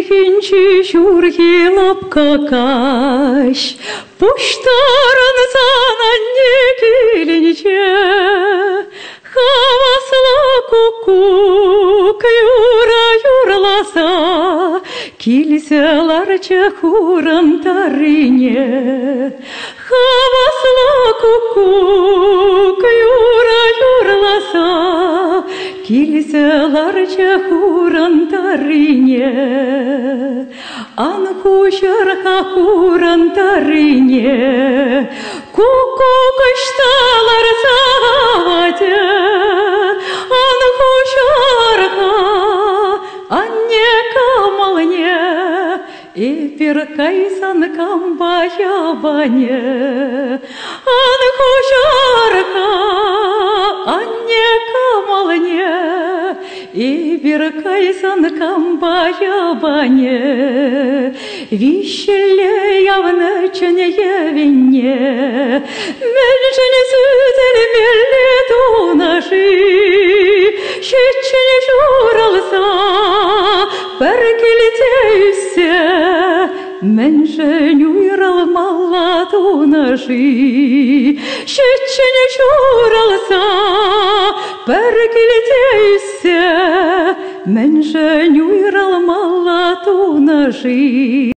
Хинчи шурхи лапкакаш, Пуштарын сананне килинче, Хавасла кукук юрласа, Килселарча хурантарине. Хавасла кукук юрласа, Килселарча хурантарине. Анхушарха хурантарине, Кукукышталар савате. Анхушарха анне камалне, Эпиркайсан камбаябане. Анхушарха анне камалне, Эпиркайсан камбаябане. Вишеле явнычне евине, Мельчне сүзел мелле тунаши, Щечне журалса, Перкелите үссе, Меншен уйралмалла тунаши, Щечне журалса, Перкелите үссе, Меншен уйралмалла тунаши.